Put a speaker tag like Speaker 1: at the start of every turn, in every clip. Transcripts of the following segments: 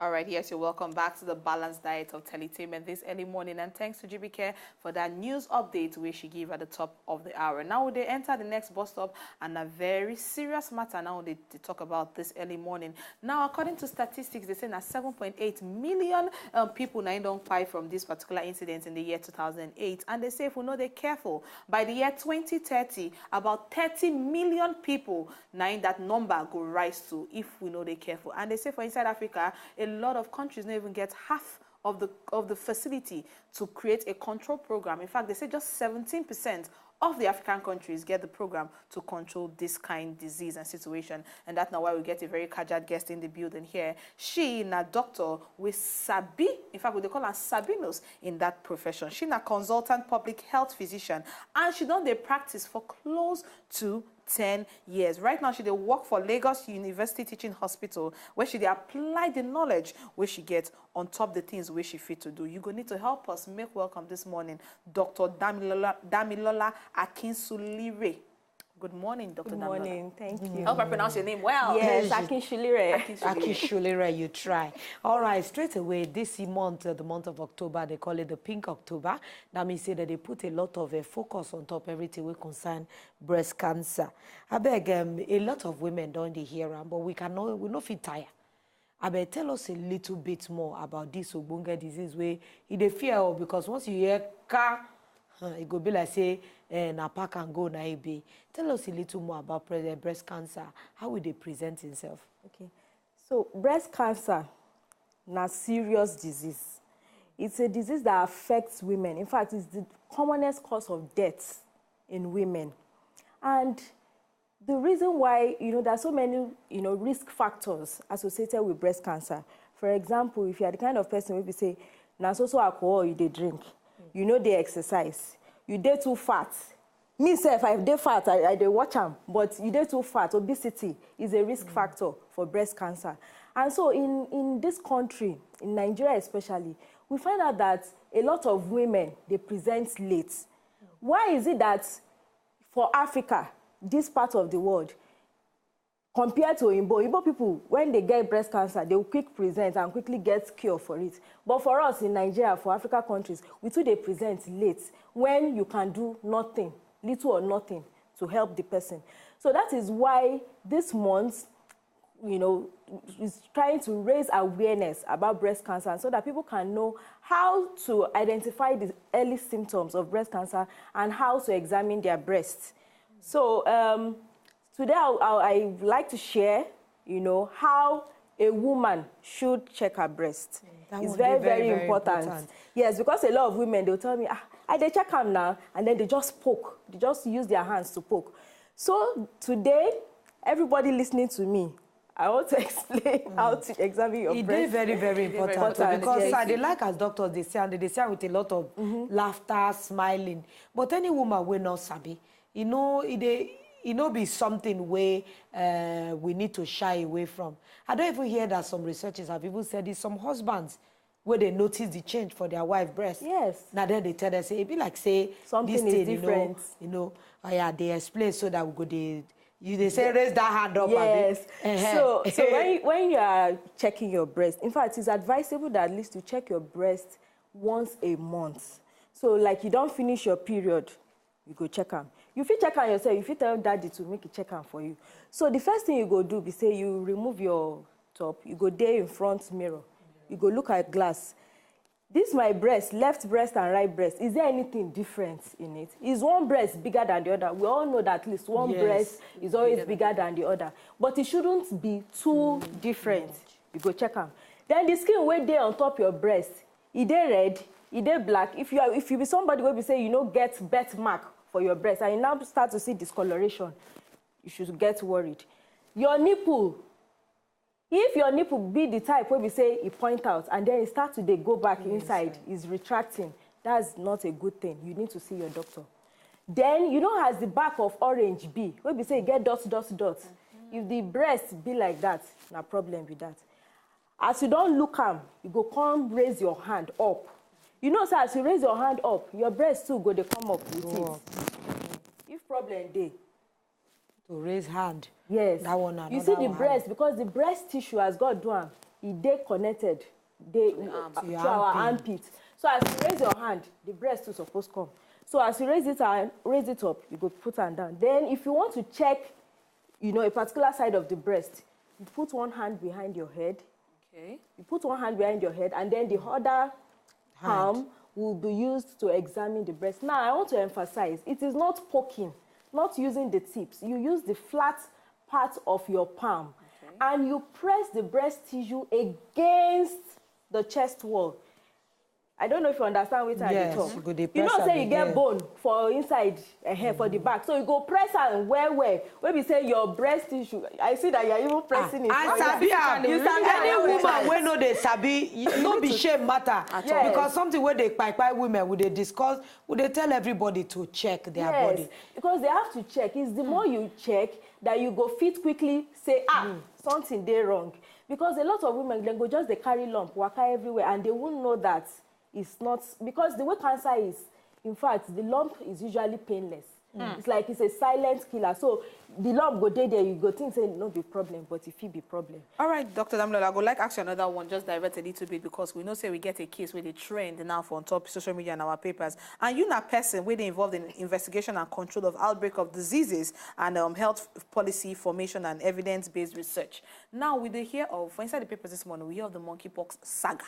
Speaker 1: All right, yes, you're welcome back to the Balanced Diet of Teletainment this early morning. And thanks to GBK for that news update which she gave at the top of the hour. Now they enter the next bus stop and a very serious matter now they talk about this early morning. Now, according to statistics, they say that 7.8 million people now don't die from this particular incident in the year 2008. And they say if we know they're careful, by the year 2030, about 30 million people now that number go rise to if we know they're careful. And they say for inside Africa, a lot of countries don't even get half of the facility to create a control program. In fact, they say just 17% of the African countries get the program to control this kind of disease and situation. And that's now why we get a very casual guest in the building here. She is a doctor with Sabi. In fact, they call her Sabinos in that profession. She's a consultant public health physician. And she done the practice for close to 10 years. Right now, she work for Lagos University Teaching Hospital, where she apply the knowledge where she gets on top the things where she fit to do. You go need to help us make welcome this morning, Dr. Damilola Akinsulire. Good morning, Dr.
Speaker 2: Good morning, thank you.
Speaker 1: I hope I pronounce your name well.
Speaker 2: Yes, Akinsulire.
Speaker 3: Akinsulire, you try. All right, straight away, this month, the month of October, they call it the Pink October. That means that they put a lot of focus on top everything we concern breast cancer. I beg, a lot of women don't hear them, but we not fit tire. I beg, tell us a little bit more about this Obunga disease where they fear, because once you hear car, it go be like say na pack and go na be. Tell us a little more about breast cancer. How will they present itself?
Speaker 2: Okay, so breast cancer na serious disease. It's a disease that affects women. In fact, it's the commonest cause of death in women. And the reason why, there are so many, risk factors associated with breast cancer. For example, if you are the kind of person who say, na so alcohol you dey drink, they exercise, you dey too fat. Me self, I dey fat, I dey watch them, but you dey too fat. Obesity is a risk factor for breast cancer. And so in this country, in Nigeria especially, we find out that a lot of women, they present late. Why is it that for Africa, this part of the world, compared to Igbo people, when they get breast cancer, they will quick present and quickly get cure for it. But for us in Nigeria, for Africa countries, we too they present late when you can do nothing, little or nothing, to help the person. So that is why this month, is trying to raise awareness about breast cancer so that people can know how to identify the early symptoms of breast cancer and how to examine their breasts. So, today, I like to share, how a woman should check her breast. It's very, very important. Yes, because a lot of women, they'll tell me, they check them now, and then they just poke. They just use their hands to poke. So today, everybody listening to me, I want to explain how to examine your breast.
Speaker 3: It's very, very important. Because yes. They like as doctors, they say with a lot of laughter, smiling. But any woman will not sabi. It be something where we need to shy away from. I don't even hear that some researchers have even said it. Some husbands, where they notice the change for their wife breast.
Speaker 2: Yes.
Speaker 3: Now then they tell them, say, it be like, say,
Speaker 2: something
Speaker 3: this
Speaker 2: is
Speaker 3: thing,
Speaker 2: different.
Speaker 3: Oh yeah, they explain so that we go, they say, raise that hand up.
Speaker 2: Yes. So when you are checking your breast, in fact, it's advisable that at least you check your breast once a month. So like you don't finish your period, you go check them. You fit check on yourself, you fit tell daddy to make a check on for you. So the first thing you go do be say you remove your top, you go there in front mirror, you go look at glass. This is my breast, left breast and right breast. Is there anything different in it? Is one breast bigger than the other? We all know that at least one breast is always bigger than the other. But it shouldn't be too different. You go check them. Then the skin way there on top your breast, is they red, is they black? If you be somebody where we say get birth mark for your breast and you now start to see discoloration, you should get worried. Your nipple, if your nipple be the type where we say it point out and then it starts to go back inside, is retracting, that's not a good thing. You need to see your doctor. Then has the back of orange be, where we say get dots. If the breast be like that, no problem with that. As you don't look you go come raise your hand up. So as you raise your hand up, your breast too go they come up with it. If problem dey,
Speaker 3: to raise hand.
Speaker 2: Yes.
Speaker 3: That one.
Speaker 2: You see the breast, because the breast tissue as God do am, they connected to our armpit. So as you raise your hand, the breast is supposed to come. So as you raise it up, you go put it down. Then if you want to check, a particular side of the breast, you put one hand behind your head.
Speaker 1: Okay.
Speaker 2: You put one hand behind your head, and then the other palm will be used to examine the breast. Now, I want to emphasize, it is not poking, not using the tips. You use the flat part of your palm, and you press the breast tissue against the chest wall. I don't know if you understand what I talk. You know, say you get bone for inside for the back. So you go press and where? When we say your breast tissue, I see that you're even pressing it.
Speaker 3: I sabi any woman when no they sabi, no be shame matter. Because something where they by women, would they discuss, would they tell everybody to check their body?
Speaker 2: Because they have to check. It's the more you check that you go fit quickly say, something they wrong. Because a lot of women, they go just they carry lump, waka everywhere, and they won't know that it's not, because the way cancer is, in fact, the lump is usually painless. It's like it's a silent killer. So the lump go there, you go think say no be problem, but if it be problem.
Speaker 1: All right, Dr. Damilola, I would like to ask you another one, just divert a little bit, because we know say we get a case where they trend now for on top social media and our papers. And you not person where they involved in investigation and control of outbreak of diseases and health policy formation and evidence-based research. Now we they hear of, for inside the papers this morning, we hear of the monkeypox saga.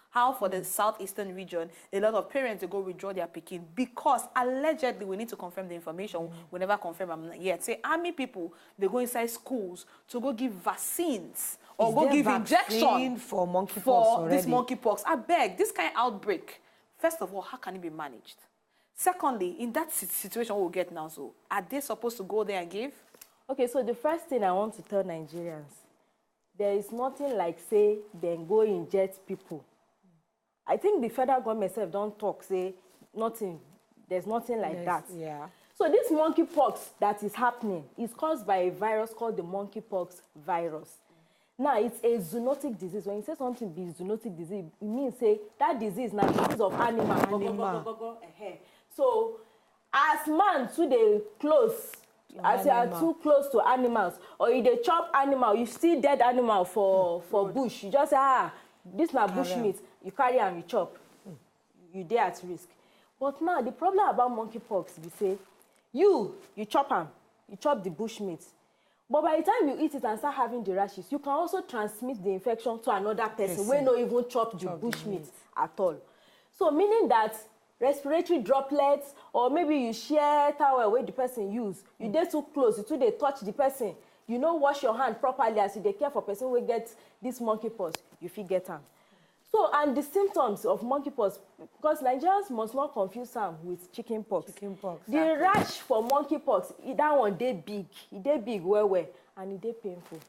Speaker 1: How for the southeastern region, a lot of parents they go withdraw their pikin because allegedly we need to confirm the information. We never confirm them yet. Say army people they go inside schools to go give vaccines or go give injection
Speaker 3: for monkeypox
Speaker 1: for this monkeypox. I beg, this kind of outbreak. First of all, how can it be managed? Secondly, in that situation we'll get now, so are they supposed to go there and give?
Speaker 2: Okay, so the first thing I want to tell Nigerians, there is nothing like say then go inject people. I think the federal government itself don't talk, say nothing. There's nothing like that.
Speaker 3: Yeah.
Speaker 2: So this monkeypox that is happening is caused by a virus called the monkeypox virus. Now, it's a zoonotic disease. When you say something be zoonotic disease, it means say that disease now disease of animal. So, as man too they close, as you are too close to animals, or you they chop animal, you see dead animal for bush. You just say, this na bush meat. You carry and you chop. You dey at risk. But now, the problem about monkeypox is say, you chop them, you chop the bush meat. But by the time you eat it and start having the rashes, you can also transmit the infection to another person wey no even chop the bush meat at all. So meaning that respiratory droplets, or maybe you share towel where the person use, you dey too close, you too dey touch the person, you no wash your hand properly as you dey care for person wey get this monkeypox, you fit get am. So, and the symptoms of monkeypox, because Nigerians must not confuse them with chickenpox. The rash for monkeypox, that one dey big, well, and it dey painful.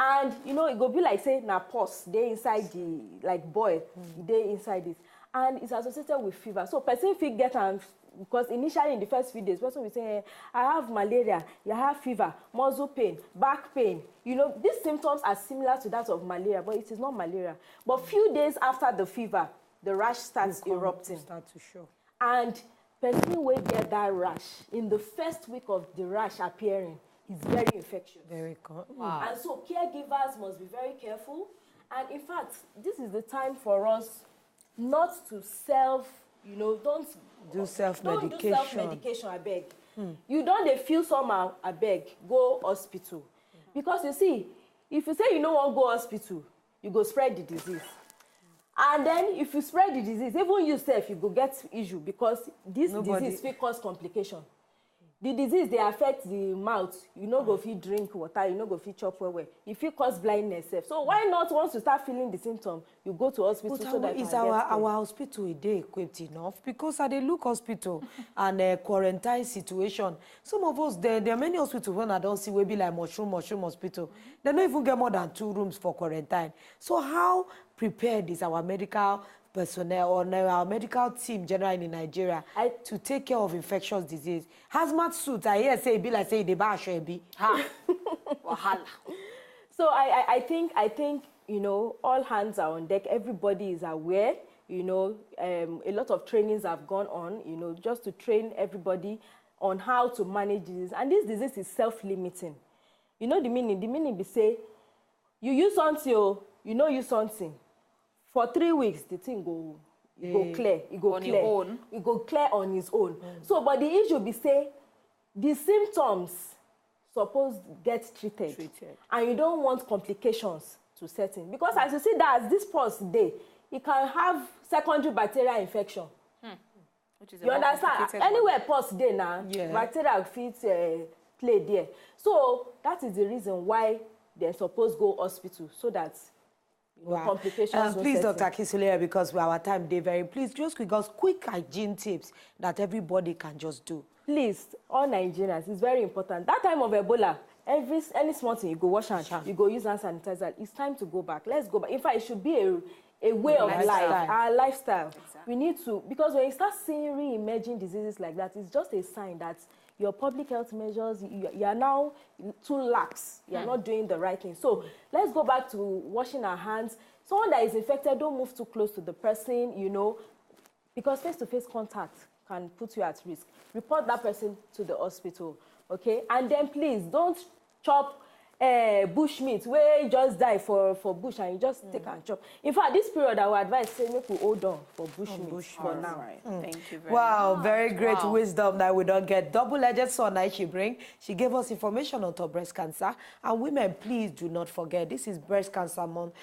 Speaker 2: And it go be like say na pus dey inside the like boil, it dey inside it, and it's associated with fever. So person fit get am. Because initially in the first few days, person will say, I have malaria, you have fever, muscle pain, back pain. These symptoms are similar to that of malaria, but it is not malaria. But few days after the fever, the rash starts erupting.
Speaker 3: Start to show.
Speaker 2: And person will get that rash in the first week of the rash appearing is very infectious.
Speaker 3: Very cool.
Speaker 2: Wow. And so caregivers must be very careful. And in fact, this is the time for us not to don't
Speaker 3: do self-medication.
Speaker 2: Don't do self-medication, I beg. You don't dey feel somehow, I beg, go hospital. Because you see, if you say you don't want to go hospital, you go spread the disease. And then if you spread the disease, even yourself, you go get issue because this disease will cause complication. The disease, they affect the mouth. You no go fit drink water, you no go fit chop well. It fit cause blindness. So why not, once you start feeling the symptom, you go to hospital so that you can get
Speaker 3: our hospital dey equipped enough? Because I dey look hospital and quarantine situation. Some of us, there are many hospitals when I don't see we be like mushroom hospital. They don't even get more than 2 rooms for quarantine. So how prepared is our medical personnel or our medical team generally in Nigeria to take care of infectious disease? Hazmat suits, I hear say it be like say they bash be.
Speaker 2: So I think all hands are on deck. Everybody is aware. A lot of trainings have gone on. Just to train everybody on how to manage disease. And this disease is self-limiting. The meaning? The meaning be say you use until you know you something. For 3 weeks, the thing go clear. It go
Speaker 1: on
Speaker 2: clear.
Speaker 1: Your own.
Speaker 2: It go clear on its own. So, but the issue be say, the symptoms suppose get treated. And you don't want complications to set in. Because as you see that, as this pus day, it can have secondary bacterial infection.
Speaker 1: Which is
Speaker 2: you understand? Anywhere pus day now, bacteria fit play there. So that is the reason why they're supposed to go hospital, so that complications.
Speaker 3: Please, Dr. Akinsule, because our time day very, please just give us quick hygiene tips that everybody can just do. Please,
Speaker 2: all Nigerians, it's very important. That time of Ebola, any small thing, you go wash hands, you go use hand sanitizer. It's time to go back. Let's go back. In fact, it should be a way of life, our lifestyle. Exactly. We need to, because when you start seeing re-emerging diseases like that, it's just a sign that your public health measures, you are now too lax. You are not doing the right thing. So let's go back to washing our hands. Someone that is infected, don't move too close to the person, you know, because face-to-face contact can put you at risk. Report that person to the hospital, okay? And then please don't chop bush meat where you just die for bush and you just take and chop. In fact, this period I would advise say make we hold on for bush meat for now.
Speaker 1: Right. Thank you very much.
Speaker 3: Very great wisdom that we don't get. Double-edged sword that she bring. She gave us information on top breast cancer. And women, please do not forget, this is Breast Cancer Month.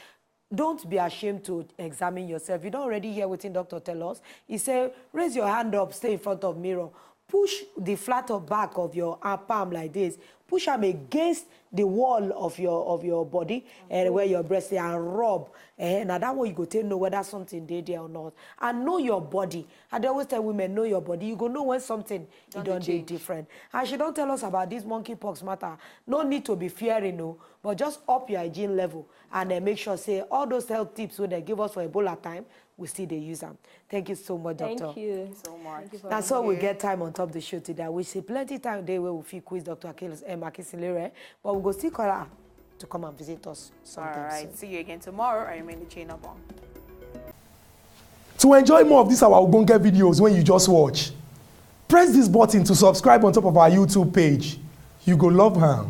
Speaker 3: Don't be ashamed to examine yourself. You don't already hear what the doctor tell us. He said, raise your hand up, stay in front of mirror. Push the flat of back of your palm like this. Push them against the wall of your body and where your breast is and rub. Now that way you go to know whether something there or not. And know your body. I always tell women, know your body. You go know when something don't do different. And she don't tell us about this monkeypox matter. No need to be fearing, no, but just up your hygiene level and then make sure say all those health tips when they give us for Ebola time, we still they use them. Thank you so much, Doctor.
Speaker 2: Thank you
Speaker 1: so much.
Speaker 3: That's all we get time on top of the show today. We see plenty time there where we feel quiz Dr. Akinsule, but we'll go still call her to come and visit us sometime.
Speaker 1: All right,
Speaker 3: soon.
Speaker 1: see you again tomorrow. I remain the chain up on.
Speaker 4: To enjoy more of these our Ogbonge videos when you just watch, press this button to subscribe on top of our YouTube page. You go love her.